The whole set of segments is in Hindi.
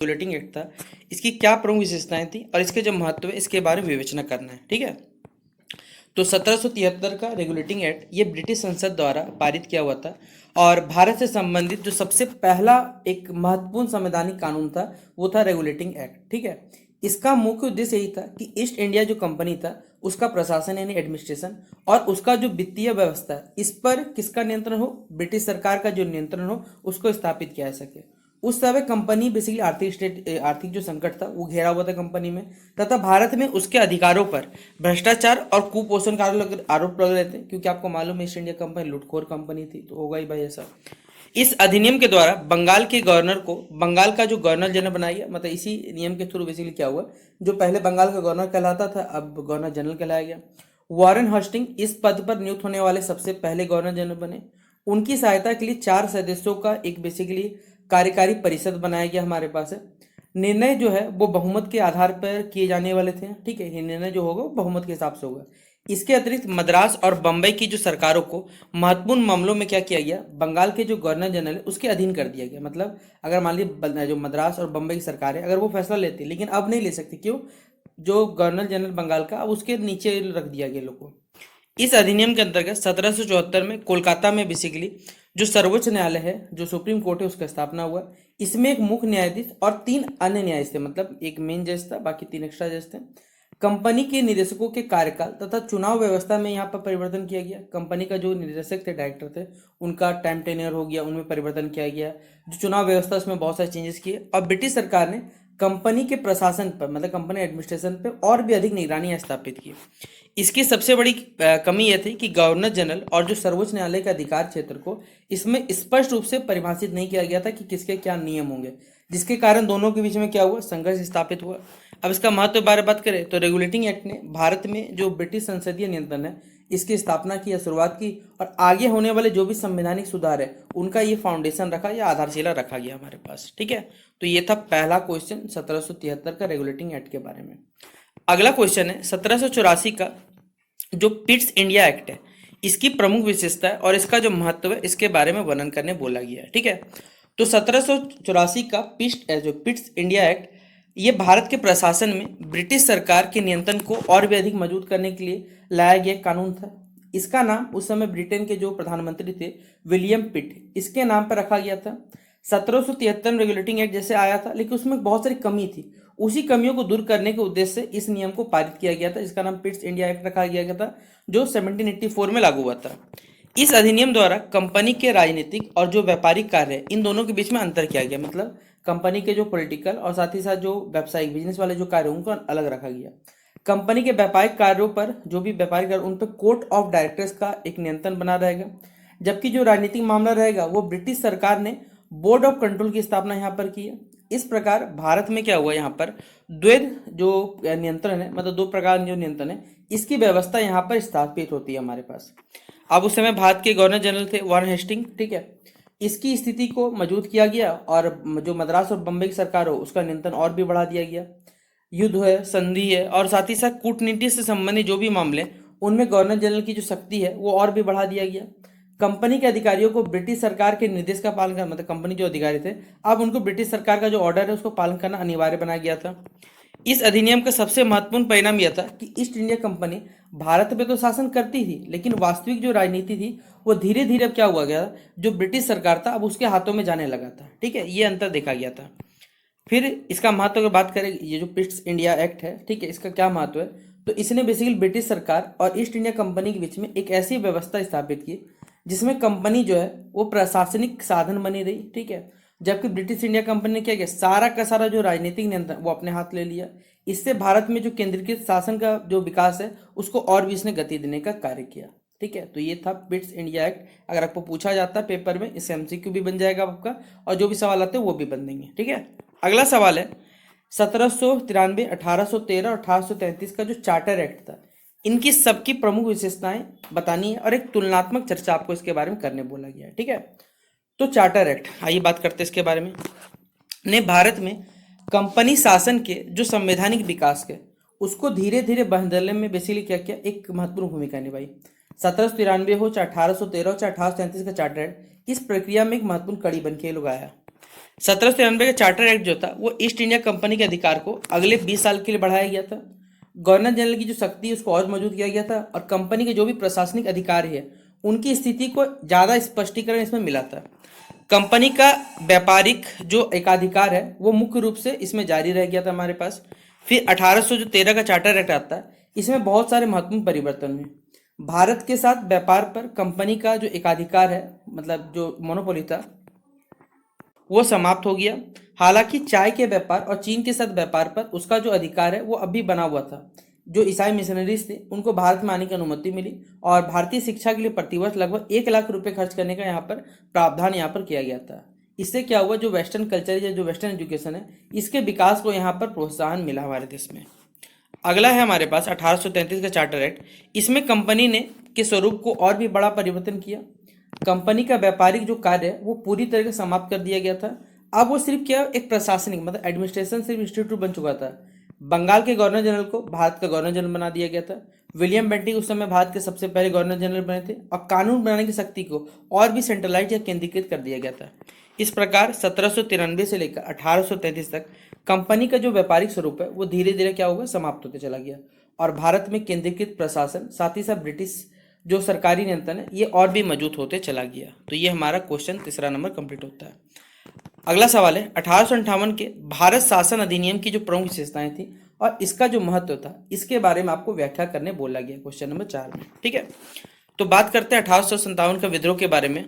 रेगुलेटिंग एक्ट था, इसकी क्या प्रमुख विशेषताएं थी और इसके जो महत्व है इसके बारे में विवेचना करना है। ठीक है, तो 1773 का रेगुलेटिंग एक्ट ये ब्रिटिश संसद द्वारा पारित किया हुआ था और भारत से संबंधित जो सबसे पहला एक महत्वपूर्ण संवैधानिक कानून था वो था रेगुलेटिंग एक्ट। ठीक है, इसका मुख्य उद्देश्य यही था कि ईस्ट इंडिया जो कंपनी था उसका प्रशासन यानी एडमिनिस्ट्रेशन और उसका जो वित्तीय व्यवस्था है इस पर किसका नियंत्रण हो, ब्रिटिश सरकार का जो नियंत्रण हो उसको स्थापित किया जा सके। उस समय कंपनी बेसिकली आर्थिक जो संकट था वो घेरा हुआ था कंपनी में, तथा भारत में उसके अधिकारों पर भ्रष्टाचार और कुपोषण का आरोप लग रहे थे, क्योंकि आपको मालूम है ईस्ट इंडिया कंपनी लुटखोर कंपनी थी, तो होगा ही भाई ऐसा। इस अधिनियम के द्वारा बंगाल के गवर्नर को बंगाल का जो गवर्नर जनरल बनाया गया, मतलब इसी नियम के थ्रू बेसिकली क्या हुआ, जो पहले बंगाल का गवर्नर कहलाता था अब गवर्नर जनरल कहलाया गया। वॉरेन हस्टिंग इस पद पर नियुक्त होने वाले सबसे पहले गवर्नर जनरल बने। उनकी सहायता के लिए 4 सदस्यों का एक बेसिकली कार्यकारी परिषद बनाया गया हमारे पास है। निर्णय जो है वो बहुमत के आधार पर किए जाने वाले थे। ठीक है, ये निर्णय जो होगा वो बहुमत के हिसाब से होगा। इसके अतिरिक्त मद्रास और बम्बई की जो सरकारों को महत्वपूर्ण मामलों में क्या किया गया, बंगाल के जो गवर्नर जनरल है उसके अधीन कर दिया गया। मतलब अगर मान लीजिए जो मद्रास और बम्बई की सरकार है अगर वो फैसला लेती, लेकिन अब नहीं ले सकती, क्यों, जो गवर्नर जनरल बंगाल का अब उसके नीचे रख दिया गया लोगों को। इस अधिनियम के अंतर्गत 1774 में कोलकाता में बेसिकली जो सर्वोच्च न्यायालय है, जो सुप्रीम कोर्ट है, उसका स्थापना हुआ। इसमें एक मुख्य न्यायाधीश और 3 अन्य न्यायाधीश थे, मतलब एक मेन जज था, बाकी 3 एक्स्ट्रा जज थे। कंपनी के निदेशकों के कार्यकाल तथा चुनाव व्यवस्था में यहाँ पर परिवर्तन किया गया। कंपनी का जो निदेशक थे, डायरेक्टर थे, उनका टाइम टेन्योर हो गया, उनमें परिवर्तन किया गया। जो चुनाव व्यवस्था उसमें बहुत सारे चेंजेस किए और ब्रिटिश सरकार ने कंपनी के प्रशासन पर, मतलब कंपनी एडमिनिस्ट्रेशन पर और भी अधिक निगरानी स्थापित की। इसकी सबसे बड़ी कमी यह थी कि गवर्नर जनरल और जो सर्वोच्च न्यायालय के अधिकार क्षेत्र को इसमें स्पष्ट रूप से परिभाषित नहीं किया गया था कि किसके क्या नियम होंगे, जिसके कारण दोनों के बीच में क्या हुआ, संघर्ष स्थापित हुआ। अब इसका महत्व के बारे में बात करें तो रेगुलेटिंग एक्ट ने भारत में जो ब्रिटिश संसदीय नियंत्रण है इसकी स्थापना की या शुरुआत की, और आगे होने वाले जो भी संवैधानिक सुधार है उनका ये फाउंडेशन रखा या आधारशिला रखा गया हमारे पास। ठीक है, तो ये था पहला क्वेश्चन 1773 का रेगुलेटिंग एक्ट के बारे में। अगला क्वेश्चन है 1784 का जो पिट्स इंडिया एक्ट है, इसकी प्रमुख विशेषता है और इसका जो महत्व है इसके बारे में वर्णन करने बोला गया है। ठीक है, तो 1784 का पिट्स इंडिया एक्ट ये भारत के प्रशासन में ब्रिटिश सरकार के नियंत्रण को और भी अधिक मजबूत करने के लिए लाया गया कानून था। इसका नाम उस समय ब्रिटेन के जो प्रधानमंत्री थे विलियम पिट, इसके नाम पर रखा गया था। 1773 रेगुलेटिंग एक्ट जैसे आया था, लेकिन उसमें बहुत सारी कमी थी। उसी कमियों को दूर करने के उद्देश्य से इस नियम को पारित किया गया था, जिसका नाम पिट्स इंडिया एक्ट रखा गया था, जो 1784 में लागू हुआ था। इस अधिनियम द्वारा कंपनी के राजनीतिक और जो व्यापारिक कार्य है इन दोनों के बीच में अंतर किया गया। मतलब कंपनी के जो पॉलिटिकल और साथ ही साथ जो व्यावसायिक बिजनेस वाले जो कार्य उनको अलग रखा गया। कंपनी के व्यापारिक कार्यों पर जो भी व्यापारिक कार्य उन पर कोर्ट ऑफ डायरेक्टर्स का एक नियंत्रण बना रहेगा, जबकि जो राजनीतिक मामला रहेगा वो ब्रिटिश सरकार ने बोर्ड ऑफ कंट्रोल की स्थापना यहाँ पर की है। इस प्रकार भारत में क्या हुआ, यहाँ पर द्वैध जो नियंत्रण है, मतलब 2 प्रकार जो नियंत्रण है, इसकी व्यवस्था यहाँ पर स्थापित होती है हमारे पास। अब उस समय भारत के गवर्नर जनरल थे वॉरेन हेस्टिंग। ठीक है, इसकी स्थिति को मजबूत किया गया और जो मद्रास और बम्बई की सरकार हो उसका नियंत्रण और भी बढ़ा दिया गया। युद्ध है, संधि है और साथ ही साथ कूटनीति से संबंधित जो भी मामले उनमें गवर्नर जनरल की जो शक्ति है वो और भी बढ़ा दिया गया। कंपनी के अधिकारियों को ब्रिटिश सरकार के निर्देश का पालन करना, मतलब कंपनी जो अधिकारी थे अब उनको ब्रिटिश सरकार का जो ऑर्डर है उसको पालन करना अनिवार्य बनाया गया था। इस अधिनियम का सबसे महत्वपूर्ण परिणाम यह था कि ईस्ट इंडिया कंपनी भारत पे तो शासन करती थी, लेकिन वास्तविक जो राजनीति थी वो धीरे धीरे अब क्या हुआ गया, जो ब्रिटिश सरकार था अब उसके हाथों में जाने लगा था। ठीक है, ये अंतर देखा गया था। फिर इसका महत्व अगर बात करें, ये जो पिट्स इंडिया एक्ट है, ठीक है, इसका क्या महत्व है, तो इसने बेसिकली ब्रिटिश सरकार और ईस्ट इंडिया कंपनी के बीच में एक ऐसी व्यवस्था स्थापित की जिसमें कंपनी जो है वो प्रशासनिक साधन बनी रही। ठीक है, जबकि ब्रिटिश इंडिया कंपनी ने क्या किया, सारा का सारा जो राजनीतिक नियंत्रण वो अपने हाथ ले लिया। इससे भारत में जो केंद्रीकृत शासन का जो विकास है उसको और भी इसने गति देने का कार्य किया। ठीक है, तो ये था पिट्स इंडिया एक्ट। अगर आपको पूछा जाता है पेपर में, इससे एमसीक्यू भी बन जाएगा आपका और जो भी सवाल आते हैं वो भी बन देंगे। ठीक है, अगला सवाल है 1793, 1813 और 1833 का जो चार्टर एक्ट था, इनकी सबकी प्रमुख विशेषताएं बतानी है और एक तुलनात्मक चर्चा आपको इसके बारे में करने बोला गया है। ठीक है, तो चार्टर एक्ट, आइए बात करते हैं इसके बारे में। ने भारत में कंपनी शासन के जो संवैधानिक विकास के उसको धीरे धीरे बदलने में बेसिकली क्या किया, एक महत्वपूर्ण भूमिका निभाई। 1793 हो चाहे 1813 हो चाहे 1833 का चार्टर एक्ट, इस प्रक्रिया में एक महत्वपूर्ण कड़ी बन के लोग आया। 1793 का चार्टर एक्ट जो था वो ईस्ट इंडिया कंपनी के अधिकार को अगले 20 साल के लिए बढ़ाया गया था। गवर्नर जनरल की जो शक्ति है उसको और मौजूद किया गया था और कंपनी के जो भी प्रशासनिक अधिकार है उनकी स्थिति को ज़्यादा स्पष्टीकरण इसमें मिला था। कंपनी का व्यापारिक जो एकाधिकार है वो मुख्य रूप से इसमें जारी रह गया था हमारे पास। फिर 1813 का चार्टर एक्ट आता है, इसमें बहुत सारे महत्वपूर्ण परिवर्तन हुए। भारत के साथ व्यापार पर कंपनी का जो एकाधिकार है, मतलब जो मोनोपोली था, वो समाप्त हो गया। हालांकि चाय के व्यापार और चीन के साथ व्यापार पर उसका जो अधिकार है वो अभी बना हुआ था। जो ईसाई मिशनरीज थे उनको भारत में आने की अनुमति मिली और भारतीय शिक्षा के लिए प्रतिवर्ष लगभग 1 लाख रुपए खर्च करने का यहाँ पर प्रावधान यहाँ पर किया गया था। इससे क्या हुआ, जो वेस्टर्न कल्चर या जो वेस्टर्न एजुकेशन है इसके विकास को यहाँ पर प्रोत्साहन मिला हमारे देश में। अगला है हमारे पास 1833 का चार्टर एक्ट। इसमें कंपनी ने के स्वरूप को और भी बड़ा परिवर्तन किया। कंपनी का व्यापारिक जो कार्य है वो पूरी तरह से समाप्त कर दिया गया था। अब वो सिर्फ क्या, एक प्रशासनिक मतलब एडमिनिस्ट्रेशन सिर्फ इंस्टीट्यूट बन चुका था। बंगाल के गवर्नर जनरल को भारत का गवर्नर जनरल बना दिया गया था। विलियम बेंटिक उस समय भारत के सबसे पहले गवर्नर जनरल बने थे और कानून बनाने की शक्ति को और भी सेंट्रलाइज या केंद्रीकृत कर दिया गया था। इस प्रकार 1793 से लेकर 1833 तक कंपनी का जो व्यापारिक स्वरूप है वो धीरे धीरे क्या होगा, समाप्त होते चला गया और भारत में केंद्रीकृत प्रशासन साथ ही साथ ब्रिटिश जो सरकारी नियंत्रण है ये और भी मजबूत होते चला गया। तो ये हमारा क्वेश्चन तीसरा नंबर कंप्लीट होता है। अगला सवाल है 1858 के भारत शासन अधिनियम की जो प्रमुख विशेषताएं थी और इसका जो महत्व था इसके बारे में आपको व्याख्या करने बोला गया क्वेश्चन नंबर 4 में। ठीक है, तो बात करते हैं 1857 का विद्रोह के बारे में।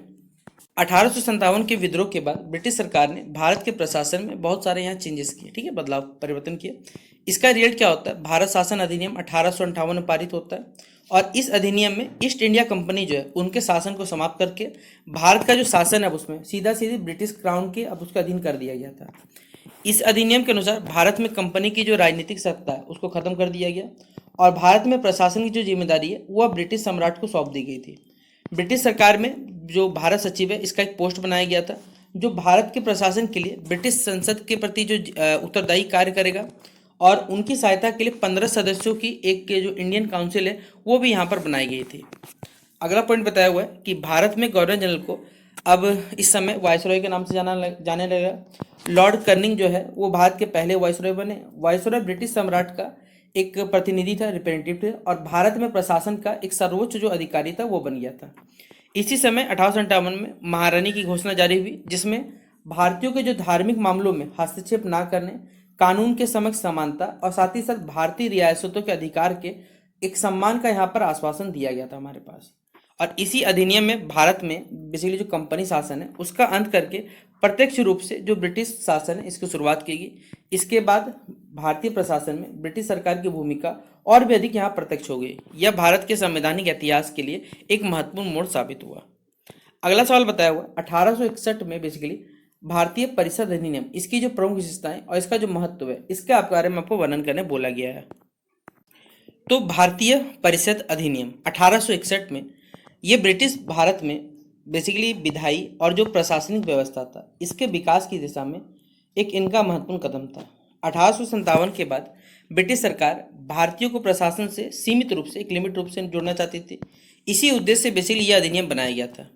1857 के विद्रोह के बाद ब्रिटिश सरकार ने भारत के प्रशासन में बहुत सारे यहाँ चेंजेस किए। ठीक है, बदलाव परिवर्तन किए। इसका रिजल्ट क्या होता है, भारत शासन अधिनियम 1858 में पारित होता है और इस अधिनियम में ईस्ट इंडिया कंपनी जो है उनके शासन को समाप्त करके भारत का जो शासन है उसमें सीधा सीधी ब्रिटिश क्राउन के अब उसका अधीन कर दिया गया था। इस अधिनियम के अनुसार भारत में कंपनी की जो राजनीतिक सत्ता है उसको खत्म कर दिया गया और भारत में प्रशासन की जो जिम्मेदारी है वो अब ब्रिटिश सम्राट को सौंप दी गई थी। ब्रिटिश सरकार में जो भारत सचिव है इसका एक पोस्ट बनाया गया था जो भारत के प्रशासन के लिए ब्रिटिश संसद के प्रति जो उत्तरदायी कार्य करेगा और उनकी सहायता के लिए 15 सदस्यों की एक के जो इंडियन काउंसिल है वो भी यहाँ पर बनाई गई थी। अगला पॉइंट बताया हुआ है कि भारत में गवर्नर जनरल को अब इस समय वायसरॉय के नाम से जाने लगेगा। लॉर्ड कर्निंग जो है वो भारत के पहले वायसरॉय बने। वायसरॉय ब्रिटिश सम्राट का एक प्रतिनिधि था, रिप्रेजेंटेटिव थे और भारत में प्रशासन का एक सर्वोच्च जो अधिकारी था वो बन गया था। इसी समय 1857 में महारानी की घोषणा जारी हुई जिसमें भारतीयों के जो धार्मिक मामलों में हस्तक्षेप ना करने, कानून के समक्ष समानता और साथ ही साथ भारतीय रियासतों के अधिकार के एक सम्मान का यहाँ पर आश्वासन दिया गया था हमारे पास। और इसी अधिनियम में भारत में बेसिकली जो कंपनी शासन है उसका अंत करके प्रत्यक्ष रूप से जो ब्रिटिश शासन है इसकी शुरुआत की गई। इसके बाद भारतीय प्रशासन में ब्रिटिश सरकार की भूमिका और भी अधिक यहाँ प्रत्यक्ष हो गई। यह भारत के संवैधानिक इतिहास के लिए एक महत्वपूर्ण मोड़ साबित हुआ। अगला सवाल बताया हुआ 1861 में बेसिकली भारतीय परिषद अधिनियम, इसकी जो प्रमुख विशेषताएं और इसका जो महत्व है इसके बारे में आपको वर्णन करने बोला गया है। तो भारतीय परिषद अधिनियम 1861 में ये ब्रिटिश भारत में बेसिकली विधायी और जो प्रशासनिक व्यवस्था था इसके विकास की दिशा में एक इनका महत्वपूर्ण कदम था। 1857 के बाद ब्रिटिश सरकार भारतीयों को प्रशासन से सीमित रूप से एक लिमिट रूप से जोड़ना चाहती थी। इसी उद्देश्य से बेसिकली यह अधिनियम बनाया गया था।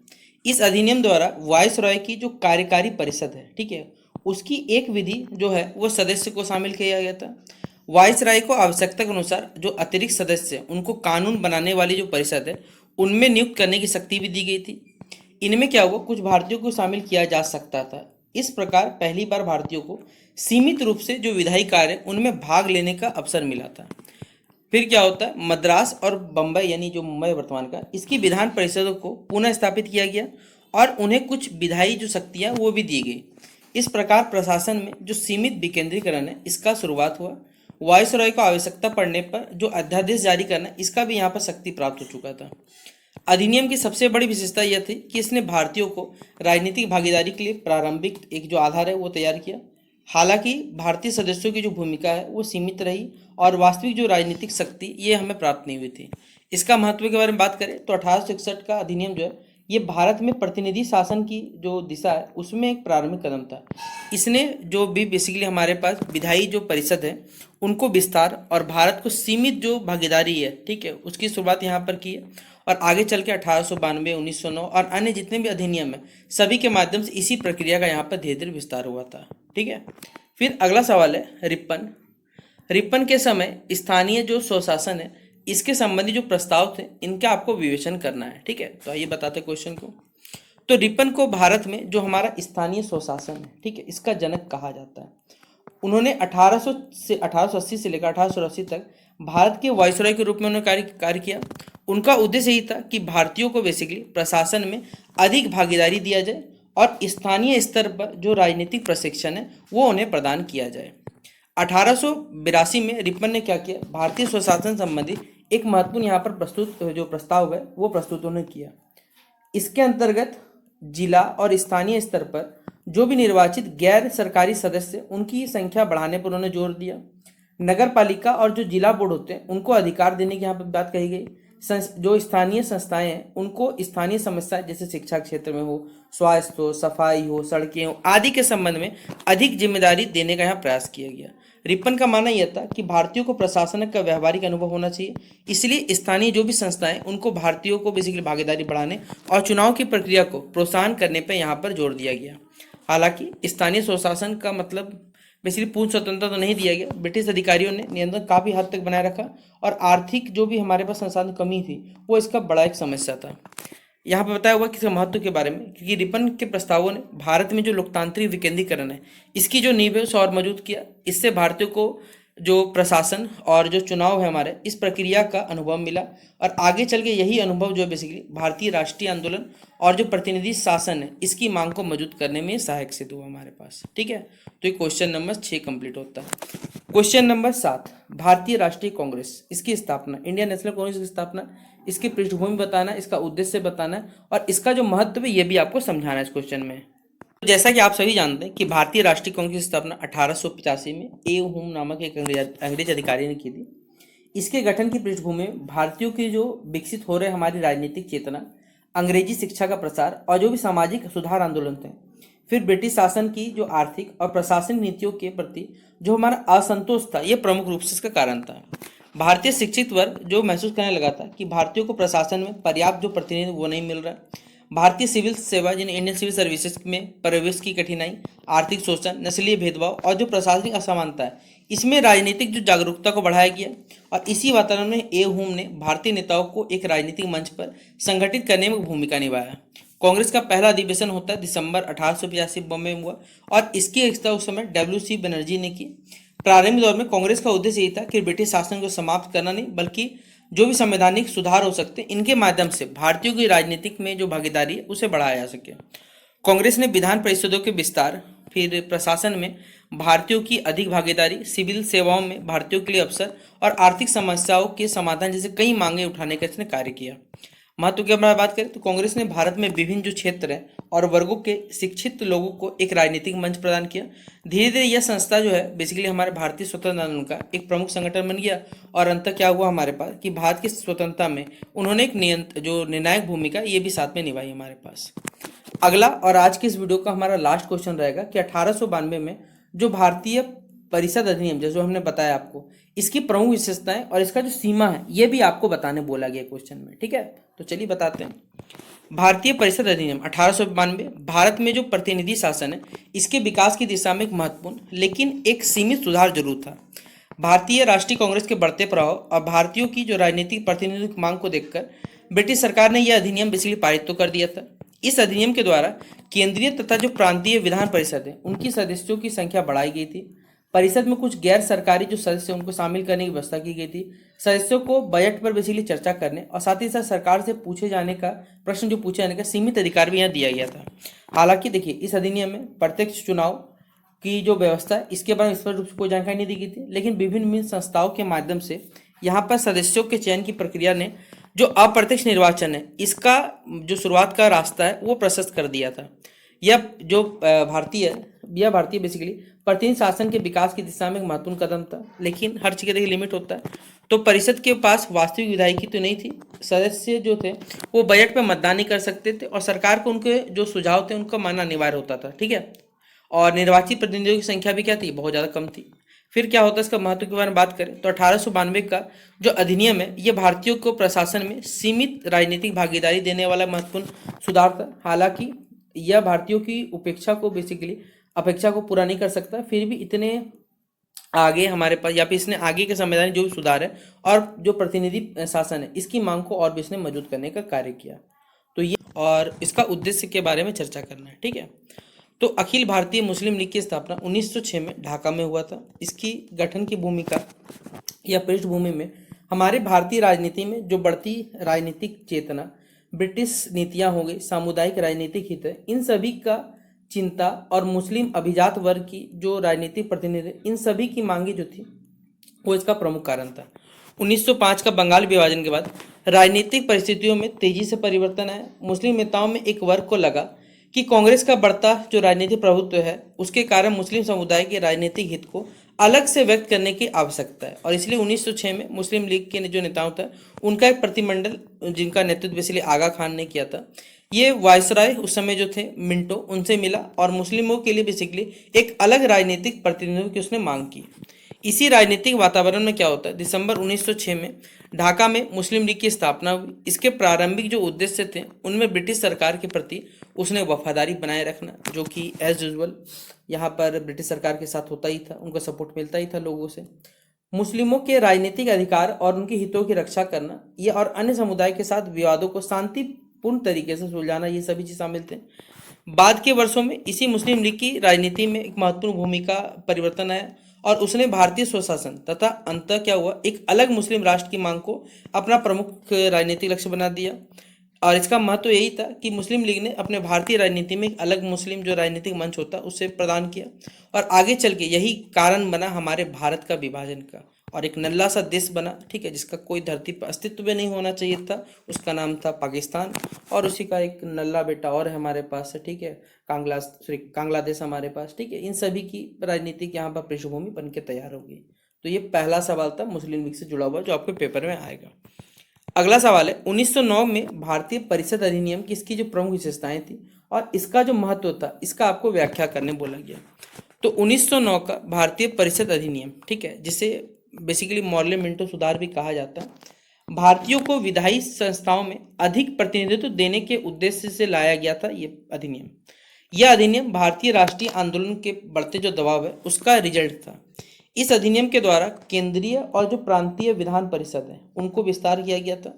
इस अधिनियम द्वारा वायसरॉय की जो कार्यकारी परिषद है, ठीक है, उसकी एक विधि जो है वो सदस्य को शामिल किया गया था। वायसरॉय को आवश्यकता के अनुसार जो अतिरिक्त सदस्य उनको कानून बनाने वाली जो परिषद है उनमें नियुक्त करने की शक्ति भी दी गई थी। इनमें क्या हुआ, कुछ भारतीयों को शामिल किया जा सकता था। इस प्रकार पहली बार भारतीयों को सीमित रूप से जो विधायी कार्य उनमें भाग लेने का अवसर मिला था। फिर क्या होता है, मद्रास और बम्बई यानी जो मुंबई वर्तमान का, इसकी विधान परिषदों को पुनः स्थापित किया गया और उन्हें कुछ विधायी जो शक्तियां वो भी दी गई। इस प्रकार प्रशासन में जो सीमित विकेंद्रीकरण है इसका शुरुआत हुआ। वायसरॉय को आवश्यकता पड़ने पर जो अध्यादेश जारी करना इसका भी यहाँ पर शक्ति प्राप्त हो चुका था। अधिनियम की सबसे बड़ी विशेषता यह थी कि इसने भारतीयों को राजनीतिक भागीदारी के लिए प्रारंभिक एक जो आधार है वो तैयार किया। हालांकि भारतीय सदस्यों की जो भूमिका है वो सीमित रही और वास्तविक जो राजनीतिक शक्ति ये हमें प्राप्त नहीं हुई थी। इसका महत्व के बारे में बात करें तो 1861 का अधिनियम जो है ये भारत में प्रतिनिधि शासन की जो दिशा है उसमें एक प्रारंभिक कदम था। इसने जो भी बेसिकली हमारे पास विधायी जो परिषद है उनको विस्तार और भारत को सीमित जो भागीदारी है, ठीक है, उसकी शुरुआत यहाँ पर की है। और आगे चल के 1892, 1909 और अन्य जितने भी अधिनियम है सभी के माध्यम से इसी प्रक्रिया का यहाँ पर धीरे धीरे विस्तार हुआ था। ठीक है, फिर अगला सवाल है रिपन। रिपन के समय स्थानीय जो स्वशासन है इसके संबंधी जो प्रस्ताव थे इनका आपको विवेचन करना है। ठीक है, तो आइए बताते क्वेश्चन को। तो रिपन को भारत में जो हमारा स्थानीय स्वशासन है, ठीक है, इसका जनक कहा जाता है। उन्होंने 1880 से लेकर 1880 तक भारत के वायसरॉय के रूप में उन्होंने कार्य किया। उनका उद्देश्य यही था कि भारतीयों को बेसिकली प्रशासन में अधिक भागीदारी दिया जाए और स्थानीय स्तर पर जो राजनीतिक प्रशिक्षण है वो उन्हें प्रदान किया जाए। 1882 में रिपन ने क्या किया, भारतीय स्वशासन संबंधी एक महत्वपूर्ण यहाँ पर प्रस्तुत जो प्रस्ताव है वो प्रस्तुत उन्होंने किया। इसके अंतर्गत जिला और स्थानीय स्तर पर जो भी निर्वाचित गैर सरकारी सदस्य उनकी संख्या बढ़ाने पर उन्होंने जोर दिया। नगर पालिका और जो जिला बोर्ड होते हैं उनको अधिकार देने की यहाँ पर बात कही गई। जो स्थानीय संस्थाएं हैं उनको स्थानीय समस्याएं जैसे शिक्षा क्षेत्र में हो, स्वास्थ्य हो, सफाई हो, सड़कें हो आदि के संबंध में अधिक जिम्मेदारी देने का यहाँ प्रयास किया गया। रिपन का मानना यह था कि भारतीयों को प्रशासन का व्यवहारिक अनुभव होना चाहिए, इसलिए स्थानीय जो भी संस्थाएं उनको भारतीयों को बेसिकली भागीदारी बढ़ाने और चुनाव की प्रक्रिया को प्रोत्साहन करने पर यहाँ पर जोर दिया गया। हालांकि स्थानीय स्वशासन का मतलब बेसिकली पूर्ण स्वतंत्रता तो नहीं दिया गया। ब्रिटिश अधिकारियों ने नियंत्रण काफ़ी हद तक बनाए रखा और आर्थिक जो भी हमारे पास संसाधन कमी थी वो इसका बड़ा एक समस्या था। यहाँ पर बताया हुआ किसके महत्व के बारे में, क्योंकि रिपन के प्रस्तावों ने भारत में जो लोकतांत्रिक विकेंद्रीकरण है इसकी जो नींव है उसे और मजबूत किया। इससे भारतीयों को जो प्रशासन और जो चुनाव है हमारे इस प्रक्रिया का अनुभव मिला और आगे चल के यही अनुभव जो बेसिकली भारतीय राष्ट्रीय आंदोलन और जो प्रतिनिधि शासन है इसकी मांग को मजबूत करने में सहायक सिद्ध हुआ हमारे पास। ठीक है, तो ये क्वेश्चन नंबर 6 कंप्लीट होता है। क्वेश्चन नंबर 7, भारतीय राष्ट्रीय कांग्रेस, इसकी स्थापना, इंडियन नेशनल कांग्रेस की स्थापना, इसकी पृष्ठभूमि बताना, इसका उद्देश्य बताना और इसका जो महत्व है ये भी आपको समझाना है इस क्वेश्चन में। जैसा कि आप सभी जानते हैं कि भारतीय राष्ट्रीय कांग्रेस की स्थापना 1885 में ए हुम नामक एक अंग्रेज अधिकारी ने की थी। इसके गठन की पृष्ठभूमि में भारतीयों की जो विकसित हो रहे हमारी राजनीतिक चेतना, अंग्रेजी शिक्षा का प्रसार और जो भी सामाजिक सुधार आंदोलन थे, फिर ब्रिटिश शासन की जो आर्थिक और प्रशासनिक नीतियों के प्रति जो हमारा असंतोष था ये प्रमुख रूप से इसका कारण था। भारतीय शिक्षित वर्ग जो महसूस करने लगा था कि भारतीयों को प्रशासन में पर्याप्त जो प्रतिनिधि वो नहीं मिल रहा। भारतीय सिविल सेवा जिन इंडियन सिविल सर्विसेज में प्रवेश की कठिनाई, आर्थिक शोषण, नस्लीय भेदभाव और जो प्रशासनिक असमानता है इसमें राजनीतिक जो जागरूकता को बढ़ाया गया और इसी वातावरण में ए हुम ने भारतीय नेताओं को एक राजनीतिक मंच पर संगठित करने में भूमिका निभाया। कांग्रेस का पहला अधिवेशन होता है दिसंबर 1885 बॉम्बे में हुआ और इसकी अध्यक्षता उस समय डब्ल्यू.सी. बनर्जी ने की। प्रारंभिक दौर में कांग्रेस का उद्देश्य यही था कि ब्रिटिश शासन को समाप्त करना नहीं बल्कि जो भी संवैधानिक सुधार हो सकते इनके माध्यम से भारतीयों की राजनीतिक में जो भागीदारी है उसे बढ़ाया जा सके। कांग्रेस ने विधान परिषदों के विस्तार, फिर प्रशासन में भारतीयों की अधिक भागीदारी, सिविल सेवाओं में भारतीयों के लिए अवसर और आर्थिक समस्याओं के समाधान जैसे कई मांगे उठाने का इसने कार्य किया। महत्व की अगर बात करें तो कांग्रेस ने भारत में विभिन्न जो क्षेत्र हैं और वर्गों के शिक्षित लोगों को एक राजनीतिक मंच प्रदान किया। धीरे धीरे यह संस्था जो है बेसिकली हमारे भारतीय स्वतंत्रता आंदोलन का एक प्रमुख संगठन बन गया और अंत क्या हुआ हमारे पास कि भारत की स्वतंत्रता में उन्होंने एक जो निर्णायक भूमिका ये भी साथ में निभाई हमारे पास। अगला और आज की इस वीडियो का हमारा लास्ट क्वेश्चन रहेगा कि 1892 में जो भारतीय परिषद अधिनियम जैसे हमने बताया आपको इसकी प्रमुख विशेषताएं और इसका जो सीमा है ये भी आपको बताने बोला गया क्वेश्चन में। ठीक है, तो चलिए बताते हैं। भारतीय परिषद अधिनियम 1892 भारत में जो प्रतिनिधि शासन है इसके विकास की दिशा में एक महत्वपूर्ण लेकिन एक सीमित सुधार जरूर था। भारतीय राष्ट्रीय कांग्रेस के बढ़ते प्रभाव और भारतीयों की जो राजनीतिक प्रतिनिधित्व मांग को देखकर ब्रिटिश सरकार ने यह अधिनियम बेसिकली पारित तो कर दिया था। इस अधिनियम के द्वारा केंद्रीय तथा जो प्रांतीय विधान परिषद है उनकी सदस्यों की संख्या बढ़ाई गई थी। परिषद में कुछ गैर सरकारी जो सदस्य उनको शामिल करने की व्यवस्था की गई थी। सदस्यों को बजट पर बेसिकली चर्चा करने और साथ ही साथ सरकार से पूछे जाने का प्रश्न जो पूछे जाने का सीमित अधिकार भी यहाँ दिया गया था। हालांकि देखिए इस अधिनियम में प्रत्यक्ष चुनाव की जो व्यवस्था है इसके बारे में स्पष्ट रूप से कोई जानकारी नहीं दी गई थी, लेकिन विभिन्न संस्थाओं के माध्यम से यहाँ पर सदस्यों के चयन की प्रक्रिया ने जो अप्रत्यक्ष निर्वाचन है इसका जो शुरुआत का रास्ता है वो प्रशस्त कर दिया था। यह भारतीय बेसिकली प्रतिनिधि शासन के विकास की दिशा में एक महत्वपूर्ण कदम था, लेकिन हर चीज़ का देखिए लिमिट होता है। तो परिषद के पास वास्तविक विधायिकी तो नहीं थी, सदस्य जो थे वो बजट पे मतदान नहीं कर सकते थे और सरकार को उनके जो सुझाव थे उनका मानना अनिवार्य होता था, ठीक है। और निर्वाचित प्रतिनिधियों की संख्या भी क्या थी, बहुत ज़्यादा कम थी। फिर क्या होता है, इसका महत्व के बारे में बात करें तो 1892 का जो अधिनियम है ये भारतीयों को प्रशासन में सीमित राजनीतिक भागीदारी देने वाला महत्वपूर्ण सुधार था। हालांकि यह भारतीयों की अपेक्षा को पूरा नहीं कर सकता, फिर भी इतने आगे हमारे पास या फिर इसने आगे के संवैधानिक जो भी सुधार है और जो प्रतिनिधि शासन है इसकी मांग को और भी इसने मजबूत करने का कार्य किया। तो ये और इसका उद्देश्य के बारे में चर्चा करना है, ठीक है। तो अखिल भारतीय मुस्लिम लीग की स्थापना 1906 में ढाका में हुआ था। इसकी गठन की भूमिका या पृष्ठभूमि में हमारे भारतीय राजनीति में जो बढ़ती राजनीतिक चेतना, ब्रिटिश नीतियां हो गई, सामुदायिक राजनीतिक हित है, इन सभी का चिंता और मुस्लिम अभिजात वर्ग की जो राजनीतिक प्रतिनिधि, इन सभी की मांगे जो थी वो इसका प्रमुख कारण था। 1905 का बंगाल विभाजन के बाद राजनीतिक परिस्थितियों में तेजी से परिवर्तन आया। मुस्लिम नेताओं में एक वर्ग को लगा कि कांग्रेस का बढ़ता जो राजनीतिक प्रभुत्व है उसके कारण मुस्लिम समुदाय के राजनीतिक हित को अलग से व्यक्त करने की आवश्यकता है, और इसलिए 1906 में मुस्लिम लीग के जो नेताओं था उनका एक प्रतिमंडल, जिनका नेतृत्व इसलिए आगा खान ने किया था, ये वायसराय उस समय जो थे मिंटो, उनसे मिला और मुस्लिमों के लिए बेसिकली एक अलग राजनीतिक प्रतिनिधित्व की उसने मांग की। इसी राजनीतिक वातावरण में क्या होता है, दिसंबर 1906 में ढाका में मुस्लिम लीग की स्थापना हुई। इसके प्रारंभिक जो उद्देश्य थे उनमें ब्रिटिश सरकार के प्रति उसने वफादारी बनाए रखना, जो कि एज यूजुअल यहाँ पर ब्रिटिश सरकार के साथ होता ही था, उनका सपोर्ट मिलता ही था लोगों से। मुस्लिमों के राजनीतिक अधिकार और उनके हितों की रक्षा करना, ये और अन्य समुदाय के साथ विवादों को शांतिपूर्ण तरीके से सुलझाना, ये सभी चीज़ शामिल थे। बाद के वर्षों में इसी मुस्लिम लीग की राजनीति में एक महत्वपूर्ण भूमिका परिवर्तन आया और उसने भारतीय स्वशासन तथा अंततः क्या हुआ, एक अलग मुस्लिम राष्ट्र की मांग को अपना प्रमुख राजनीतिक लक्ष्य बना दिया। और इसका महत्व यही था कि मुस्लिम लीग ने अपने भारतीय राजनीति में एक अलग मुस्लिम जो राजनीतिक मंच होता उसे प्रदान किया, और आगे चल के यही कारण बना हमारे भारत का विभाजन का, और एक नल्ला सा देश बना, ठीक है, जिसका कोई धरती पर अस्तित्व भी नहीं होना चाहिए था, उसका नाम था पाकिस्तान। और उसी का एक नल्ला बेटा और है हमारे पास, ठीक है, कांग्लादेश हमारे पास, ठीक है। इन सभी की राजनीतिक यहाँ पर पृष्ठभूमि बन के तैयार होगी। तो ये पहला सवाल था मुस्लिम लीग से जुड़ा हुआ जो आपके पेपर में आएगा। अगला सवाल है 1909 में भारतीय परिषद अधिनियम की इसकी जो प्रमुख विशेषताएं थी और इसका जो महत्व था इसका आपको व्याख्या करने बोला गया। तो 1909 का भारतीय परिषद अधिनियम, ठीक है, जिसे बेसिकली मॉर्ले मिंटो सुधार भी कहा जाता है, भारतीयों को विधायी संस्थाओं में अधिक प्रतिनिधित्व देने के उद्देश्य से लाया गया था। यह अधिनियम भारतीय राष्ट्रीय आंदोलन के बढ़ते जो दबाव है उसका रिजल्ट था। इस अधिनियम के द्वारा केंद्रीय और जो प्रांतीय विधान परिषद है उनको विस्तार किया गया था।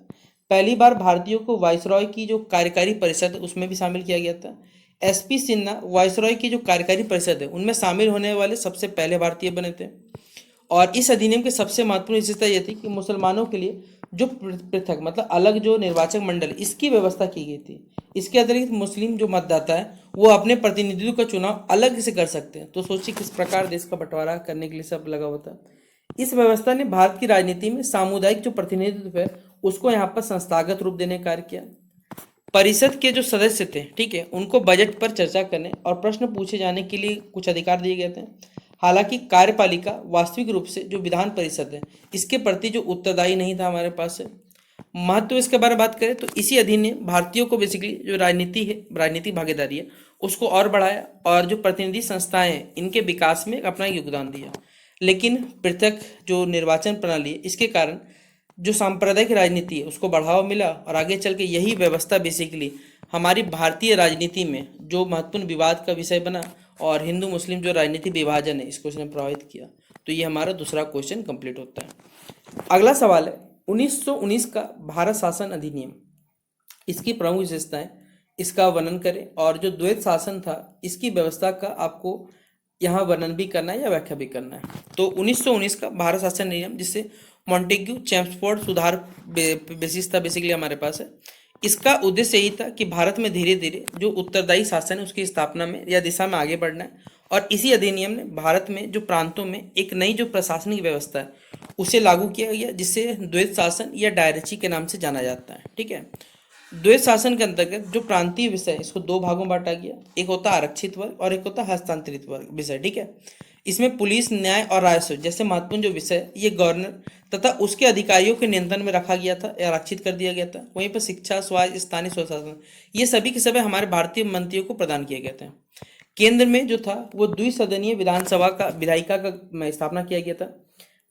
पहली बार भारतीयों को वायसरॉय की जो कार्यकारी परिषद है उसमें भी शामिल किया गया था। एसपी सिन्हा वायसरॉय की जो कार्यकारी परिषद है उनमें शामिल होने वाले सबसे पहले भारतीय बने थे। और इस अधिनियम की सबसे महत्वपूर्ण विशेषता यह थी कि मुसलमानों के लिए जो पृथक मतलब अलग जो निर्वाचक मंडल इसकी व्यवस्था की गई थी। इसके अतिरिक्त मुस्लिम जो मतदाता है वो अपने प्रतिनिधित्व का चुनाव अलग से कर सकते हैं। तो सोचिए किस प्रकार देश का बंटवारा करने के लिए सब लगा होता है। इस व्यवस्था ने भारत की राजनीति में सामुदायिक जो प्रतिनिधित्व है उसको यहाँ पर संस्थागत रूप देने का कार्य किया। परिषद के जो सदस्य थे, ठीक है, उनको बजट पर चर्चा करने और प्रश्न पूछे जाने के लिए कुछ अधिकार दिए गए थे। हालांकि कार्यपालिका वास्तविक रूप से जो विधान परिषद है इसके प्रति जो उत्तरदायी नहीं था हमारे पास है। महत्व इसके बारे में बात करें तो इसी अधिनियम भारतीयों को बेसिकली जो राजनीतिक भागीदारी है उसको और बढ़ाया और जो प्रतिनिधि संस्थाएं हैं इनके विकास में अपना योगदान दिया। लेकिन पृथक जो निर्वाचन प्रणाली है इसके कारण जो सांप्रदायिक राजनीति है उसको बढ़ावा मिला और आगे चल के यही व्यवस्था बेसिकली हमारी भारतीय राजनीति में जो महत्वपूर्ण विवाद का विषय बना और हिंदू मुस्लिम जो राजनीतिक विभाजन है इसको इसने प्रभावित किया। तो ये हमारा दूसरा क्वेश्चन कंप्लीट होता है। अगला सवाल है 1919 का भारत शासन अधिनियम, इसकी प्रमुख विशेषताएं, इसका वर्णन करें और जो द्वैत शासन था इसकी व्यवस्था का आपको यहाँ वर्णन भी करना है या व्याख्या भी करना है। तो 1919 का भारत शासन अधिनियम जिससे मॉन्टेग्यू चैम्सफोर्ड सुधार बेसिस था बेसिकली हमारे पास है। इसका उद्देश्य यही था कि भारत में धीरे धीरे जो उत्तरदायी शासन है उसकी स्थापना में या दिशा में आगे बढ़ना है। और इसी अधिनियम ने भारत में जो प्रांतों में एक नई जो प्रशासनिक व्यवस्था है उसे लागू किया गया जिसे द्वैत शासन या डायरेची के नाम से जाना जाता है, ठीक है। द्वैत शासन के अंतर्गत जो प्रांतीय विषय इसको दो भागों में बांटा गया, एक होता है आरक्षित वर्ग और एक होता है हस्तांतरित वर्ग विषय, ठीक है। इसमें पुलिस, न्याय और राजस्व जैसे महत्वपूर्ण जो विषय है, ये गवर्नर तथा उसके अधिकारियों के नियंत्रण में रखा गया था या आरक्षित कर दिया गया था। वहीं पर शिक्षा, स्वास्थ्य, स्थानीय स्वशासन, ये सभी के सभी हमारे भारतीय मंत्रियों को प्रदान किए गए थे। केंद्र में जो था वो द्विसदनीय विधानसभा का विधायिका का स्थापना किया गया था।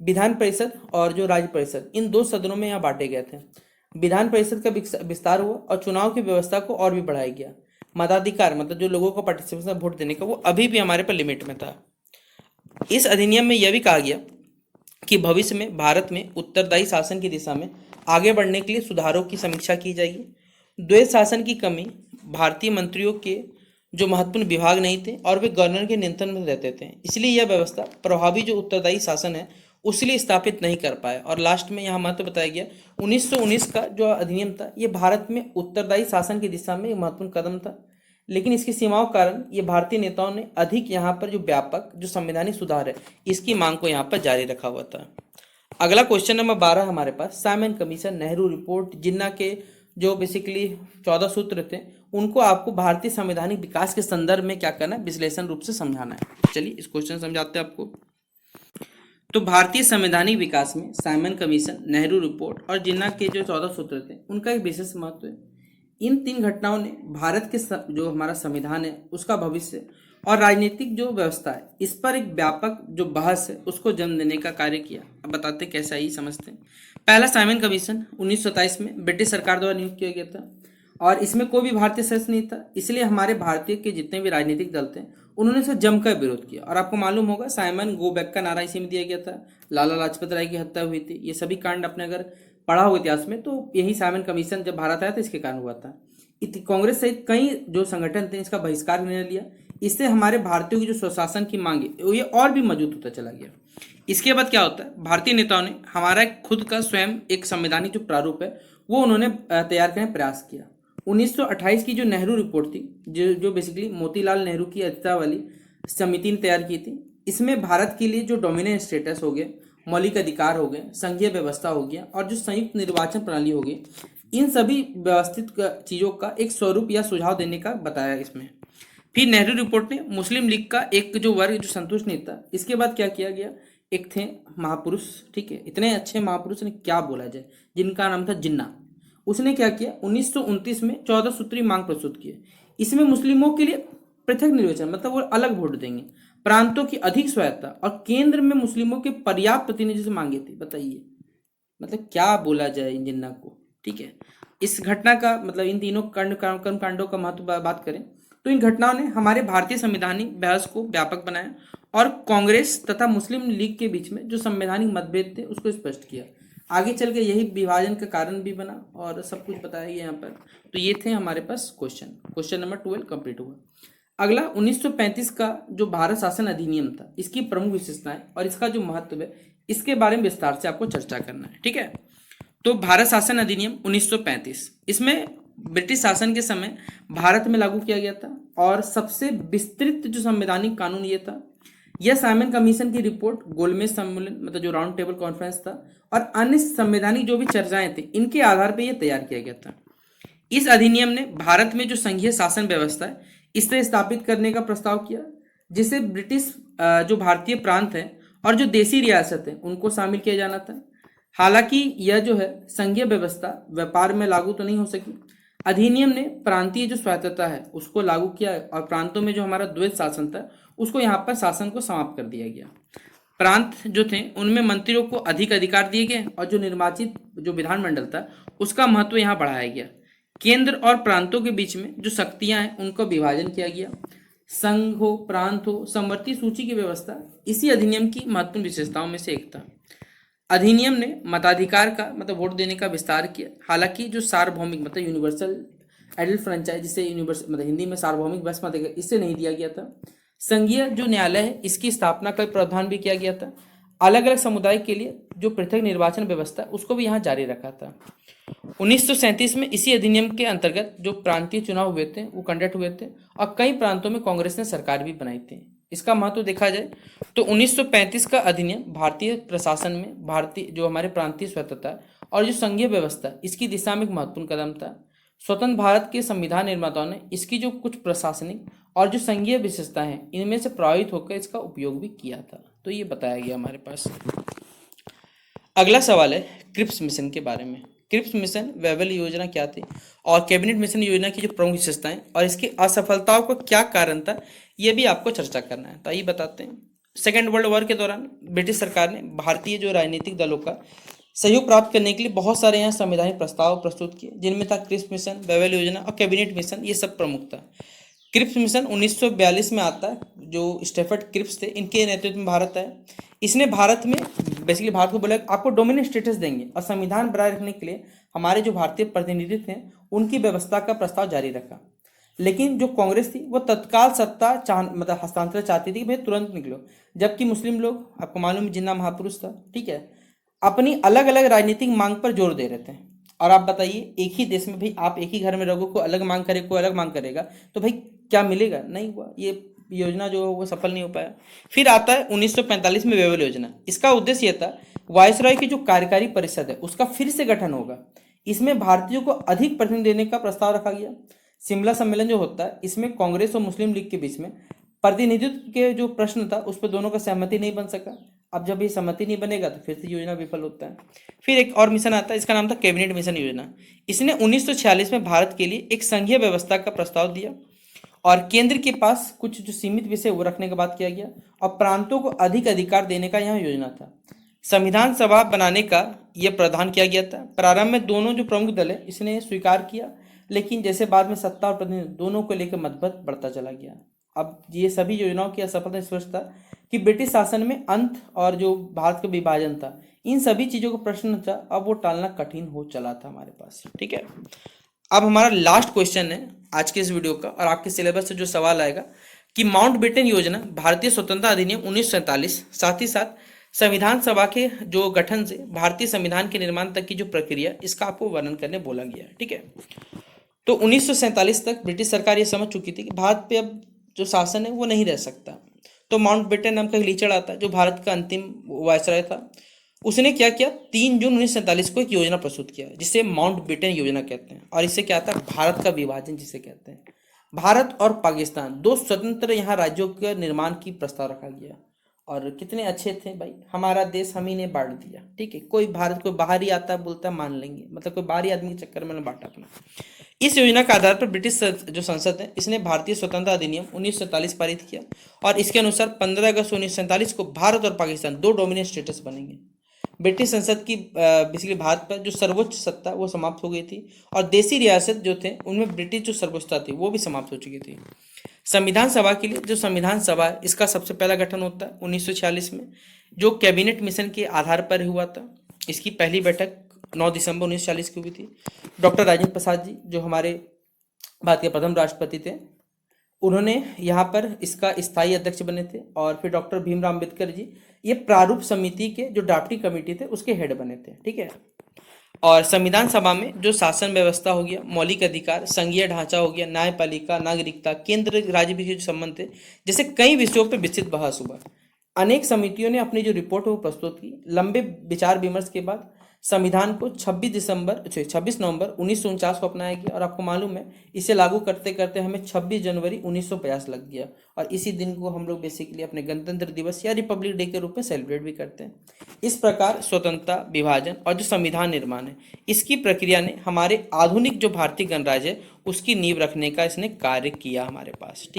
विधान परिषद और जो राज्य परिषद, इन दो सदनों में यहाँ बांटे गए थे। विधान परिषद का विस्तार हुआ और चुनाव की व्यवस्था को और भी बढ़ाया गया। मताधिकार मतलब जो लोगों को पार्टिसिपेशन वोट देने का, वो अभी भी हमारे पर लिमिट में था। इस अधिनियम में यह भी कहा गया कि भविष्य में भारत में उत्तरदायी शासन की दिशा में आगे बढ़ने के लिए सुधारों की समीक्षा की जाएगी। द्वैत शासन की कमी, भारतीय मंत्रियों के जो महत्वपूर्ण विभाग नहीं थे और वे गवर्नर के नियंत्रण में रहते थे, इसलिए यह व्यवस्था प्रभावी जो उत्तरदायी शासन है उसलिए स्थापित नहीं कर पाए। और लास्ट में यहाँ महत्व बताया गया 1919 का जो अधिनियम था, ये भारत में उत्तरदायी शासन की दिशा में एक महत्वपूर्ण कदम था, लेकिन इसकी सीमाओं के कारण ये भारतीय नेताओं ने अधिक यहाँ पर जो व्यापक जो संवैधानिक सुधार है इसकी मांग को यहाँ पर जारी रखा हुआ था। अगला क्वेश्चन नंबर 12 हमारे पास, साइमन कमीशन, नेहरू रिपोर्ट, जिन्ना के जो बेसिकली 14 सूत्र थे, उनको आपको भारतीय संवैधानिक विकास के संदर्भ में क्या करना है, विश्लेषण रूप से समझाना है। चलिए इस क्वेश्चन समझाते हैं आपको। तो भारतीय संवैधानिक विकास में साइमन कमीशन, नेहरू रिपोर्ट और जिन्ना के जो 14 सूत्र थे, उनका एक विशेष महत्व है। इन तीन घटनाओं ने भारत के जो हमारा संविधान है उसका भविष्य और राजनीतिक जो व्यवस्था है इस पर एक व्यापक जो बहस है उसको जन्म देने का कार्य किया। अब बताते कैसा ही समझते हैं। पहला साइमन कमीशन 1927 में ब्रिटिश सरकार द्वारा नियुक्त किया गया था और इसमें कोई भी भारतीय सदस्य नहीं था, इसलिए हमारे भारतीय के जितने भी राजनीतिक दल थे उन्होंने इसे जमकर विरोध किया। और आपको मालूम होगा साइमन गो बैक का नारा इसी में दिया गया था। लाला लाजपत राय की हत्या हुई थी, ये सभी कांड अपने अगर पढ़ा हो इतिहास में तो यही साइमन कमीशन जब भारत आया था इसके कारण हुआ था। कांग्रेस सहित कई जो संगठन थे इसका बहिष्कार निर्णय लिया। इससे हमारे भारतीयों की जो स्वशासन की मांग है ये और भी मजबूत होता चला गया। इसके बाद क्या होता है, भारतीय नेताओं ने हमारा खुद का स्वयं एक संवैधानिक जो प्रारूप है वो उन्होंने तैयार करने का प्रयास किया। 1928 की जो नेहरू रिपोर्ट थी, जो बेसिकली मोतीलाल नेहरू की अध्यक्षता वाली समिति ने तैयार की थी, इसमें भारत के लिए जो डोमिनेंट स्टेटस हो गए, मौलिक अधिकार हो गए, संघीय व्यवस्था हो गया और जो संयुक्त निर्वाचन प्रणाली हो गई, इन सभी व्यवस्थित चीज़ों का एक स्वरूप या सुझाव देने का बताया इसमें। फिर नेहरू रिपोर्ट ने मुस्लिम लीग का एक जो वर्ग जो संतुष्ट नहीं था, इसके बाद क्या किया गया, एक थे महापुरुष, ठीक है, इतने अच्छे महापुरुष ने क्या बोला जाए, जिनका नाम था जिन्ना। उसने क्या किया, 1929 में 14 सूत्री मांग प्रस्तुत की। इसमें मुस्लिमों के लिए पृथक निर्वाचन मतलब वो अलग वोट देंगे, प्रांतों की अधिक स्वायत्ता और केंद्र में मुस्लिमों के पर्याप्त प्रतिनिधि से मांगे थी। बताइए मतलब क्या बोला जाए इन जिन्ना को, ठीक है। इस घटना का मतलब इन तीनों कर्म कांडों का महत्व बात करें तो इन घटनाओं ने हमारे भारतीय संवैधानिक बहस को व्यापक बनाया और कांग्रेस तथा मुस्लिम लीग के बीच में जो संवैधानिक मतभेद थे उसको स्पष्ट किया। आगे चल के यही विभाजन का कारण भी बना और सब कुछ बताया गया यहाँ पर। तो ये थे हमारे पास क्वेश्चन नंबर 12 कंप्लीट हुआ। अगला 1935 का जो भारत शासन अधिनियम था, इसकी प्रमुख विशेषताएं और इसका जो महत्व है इसके बारे में विस्तार से आपको चर्चा करना है, ठीक है। तो भारत शासन अधिनियम 1935, इसमें ब्रिटिश शासन के समय भारत में लागू किया गया था और सबसे विस्तृत जो संवैधानिक कानून ये था। यह साइमन कमीशन की रिपोर्ट, गोलमेज सम्मेलन मतलब जो राउंड टेबल कॉन्फ्रेंस था और अन्य संवैधानिक जो भी चर्चाएं थी, इनके आधार पर यह तैयार किया गया था। इस अधिनियम ने भारत में जो संघीय शासन व्यवस्था है इसे स्थापित करने का प्रस्ताव किया, जिसे ब्रिटिश जो भारतीय प्रांत है और जो देसी रियासत है उनको शामिल किया जाना था। हालांकि यह जो है संघीय व्यवस्था व्यापार में लागू तो नहीं हो सकी। अधिनियम ने प्रांतीय जो स्वायत्तता है उसको लागू किया और प्रांतों में जो हमारा द्वैत शासन था उसको यहाँ पर शासन को समाप्त कर दिया गया। प्रांत जो थे उनमें मंत्रियों को अधिक अधिकार दिए गए और जो निर्वाचित जो विधानमंडल था उसका महत्व यहाँ बढ़ाया गया। केंद्र और प्रांतों के बीच में जो शक्तियां हैं उनको विभाजन किया गया। संघ हो, प्रांत हो, समवर्ती सूची की व्यवस्था इसी अधिनियम की महत्वपूर्ण विशेषताओं में से एक था। अधिनियम ने मताधिकार का मतलब वोट देने का विस्तार किया। हालांकि जो सार्वभौमिक मतलब यूनिवर्सल एडल्ट फ्रेंचाइज, जिसे यूनिवर्सल मतलब हिंदी में सार्वभौमिक बस मताधिकार, इससे नहीं दिया गया था। संघीय जो न्यायालय है इसकी स्थापना का प्रावधान भी किया गया था। अलग अलग समुदाय के लिए जो पृथक निर्वाचन व्यवस्था उसको भी यहाँ जारी रखा था। 1937 में इसी अधिनियम के अंतर्गत जो प्रांतीय चुनाव हुए थे वो कंडक्ट हुए थे और कई प्रांतों में कांग्रेस ने सरकार भी बनाई थी। इसका महत्व देखा जाए तो 1935 का अधिनियम भारतीय प्रशासन में भारतीय जो हमारे प्रांतीय स्वतंत्रता और जो संघीय व्यवस्था इसकी दिशा में एक महत्वपूर्ण कदम था। स्वतंत्र भारत के संविधान निर्माताओं ने इसकी जो कुछ प्रशासनिक और जो संघीय विशेषताएं हैं इनमें से प्रभावित होकर इसका उपयोग भी किया था। तो ये बताया गया हमारे पास। अगला सवाल है क्रिप्स मिशन के बारे में। क्रिप्स मिशन वैवल योजना क्या थी और कैबिनेट मिशन योजना की जो प्रमुख विशेषताएं और इसकी असफलताओं का क्या कारण था, ये भी आपको चर्चा करना है। तो आइए बताते हैं। सेकेंड वर्ल्ड वॉर के दौरान ब्रिटिश सरकार ने भारतीय जो राजनीतिक दलों का सहयोग प्राप्त करने के लिए बहुत सारे यहाँ संवैधानिक प्रस्ताव प्रस्तुत किए, जिनमें था क्रिप्स मिशन, वैवल योजना और कैबिनेट मिशन, ये सब प्रमुख था। क्रिप्स मिशन 1942 में आता है, जो स्टेफर्ड क्रिप्स थे इनके नेतृत्व में भारत आया। इसने भारत में बेसिकली भारत को बोला आपको डोमिनेंट स्टेटस देंगे और संविधान बनाए रखने के लिए हमारे जो भारतीय प्रतिनिधि थे उनकी व्यवस्था का प्रस्ताव जारी रखा। लेकिन जो कांग्रेस थी वो तत्काल सत्ता मतलब हस्तांतरण चाहती थी कि भाई तुरंत निकलो, जबकि मुस्लिम लोग, आपको मालूम है जिन्ना महापुरुष था, ठीक है, अपनी अलग अलग राजनीतिक मांग पर जोर दे रहे थे। और आप बताइए एक ही देश में भाई आप एक ही घर में रहोगे, कोई अलग मांग करे कोई अलग मांग करेगा, तो भाई क्या मिलेगा? नहीं हुआ, ये योजना जो है वो सफल नहीं हो पाया। फिर आता है 1945 में वेवल योजना। इसका उद्देश्य यह था वायसराय की जो कार्यकारी परिषद है उसका फिर से गठन होगा। इसमें भारतीयों को अधिक प्रतिनिधि देने का प्रस्ताव रखा गया। शिमला सम्मेलन जो होता है इसमें कांग्रेस और मुस्लिम लीग के बीच में प्रतिनिधित्व के जो प्रश्न था उस पर दोनों का सहमति नहीं बन सका। अब जब ये सहमति नहीं बनेगा तो फिर से योजना विफल होता है। फिर एक और मिशन आता है, इसका नाम था कैबिनेट मिशन योजना। इसने 1946 में भारत के लिए एक संघीय व्यवस्था का प्रस्ताव दिया और केंद्र के पास कुछ जो सीमित विषय वो रखने का बात किया गया और प्रांतों को अधिक अधिकार देने का यहाँ योजना था। संविधान सभा बनाने का यह प्रावधान किया गया था। प्रारंभ में दोनों जो प्रमुख दल है इसने स्वीकार किया, लेकिन जैसे बाद में सत्ता और प्रतिनिधि दोनों को लेकर मतभेद बढ़ता चला गया। अब ये सभी योजनाओं की असफलता स्पष्ट था कि ब्रिटिश शासन में अंत और जो भारत का विभाजन था, इन सभी चीज़ों का प्रश्न था, अब वो टालना कठिन हो चला था हमारे पास। ठीक है, अब हमारा लास्ट क्वेश्चन है आज के इस वीडियो का और आपके सिलेबस से जो सवाल आएगा कि माउंटबेटन योजना, भारतीय स्वतंत्रता अधिनियम 1947, साथ ही साथ संविधान सभा के जो गठन से भारतीय संविधान के निर्माण तक की जो प्रक्रिया, इसका आपको वर्णन करने बोला गया है। ठीक है, तो 1947 तक ब्रिटिश सरकार ये समझ चुकी थी कि भारत पे अब जो शासन है वो नहीं रह सकता। तो माउंटबेटन नाम का लीचड़ आता है जो भारत का अंतिम वायसराय था। उसने क्या किया, 3 जून 1947 को एक योजना प्रस्तुत किया जिसे माउंटबेटन योजना कहते हैं। और इससे क्या आता है, भारत का विभाजन जिसे कहते हैं। भारत और पाकिस्तान दो स्वतंत्र यहाँ राज्यों के निर्माण की प्रस्ताव रखा गया। और कितने अच्छे थे भाई, हमारा देश हम ही ने बांट दिया। ठीक है, कोई भारत को बाहरी आता है बोलता है मान लेंगे, मतलब कोई बाहरी आदमी के चक्कर में बांटा अपना। इस योजना के आधार पर ब्रिटिश जो संसद है इसने भारतीय स्वतंत्रता अधिनियम 1947 पारित किया और इसके अनुसार 15 अगस्त 1947 को भारत और पाकिस्तान दो डोमिनेंट स्टेटस बनेंगे। ब्रिटिश संसद की बेसिकली भारत पर जो सर्वोच्च सत्ता वो समाप्त हो गई थी और देसी रियासत जो थे उनमें ब्रिटिश जो सर्वोच्चता थी वो भी समाप्त हो चुकी थी। संविधान सभा के लिए जो संविधान सभा है इसका सबसे पहला गठन होता है 1946 में, जो कैबिनेट मिशन के आधार पर हुआ था। इसकी पहली बैठक 9 दिसंबर 1940 को हुई थी। डॉक्टर राजेंद्र प्रसाद जी जो हमारे भारत के प्रथम राष्ट्रपति थे, उन्होंने यहाँ पर इसका स्थायी अध्यक्ष बने थे। और फिर डॉक्टर भीमराव अम्बेडकर जी ये प्रारूप समिति के जो ड्राफ्टिंग कमेटी थे उसके हेड बने थे। ठीक है, और संविधान सभा में जो शासन व्यवस्था हो गया, मौलिक अधिकार, संघीय ढांचा हो गया, न्यायपालिका, नागरिकता, केंद्र राज्य के जो संबंध थे, जैसे कई विषयों पर विस्तृत बहस हुआ। अनेक समितियों ने अपनी जो रिपोर्ट है वो प्रस्तुत की। लंबे विचार विमर्श के बाद संविधान को 26 नवंबर 1949 को अपनाया गया। और आपको मालूम है इसे लागू करते करते हमें 26 जनवरी 1950 लग गया। और इसी दिन को हम लोग बेसिकली अपने गणतंत्र दिवस या रिपब्लिक डे के रूप में सेलिब्रेट भी करते हैं। इस प्रकार स्वतंत्रता, विभाजन और जो संविधान निर्माण है इसकी प्रक्रिया ने हमारे आधुनिक जो भारतीय गणराज्य है उसकी नींव रखने का इसने कार्य किया हमारे पास। ठीक।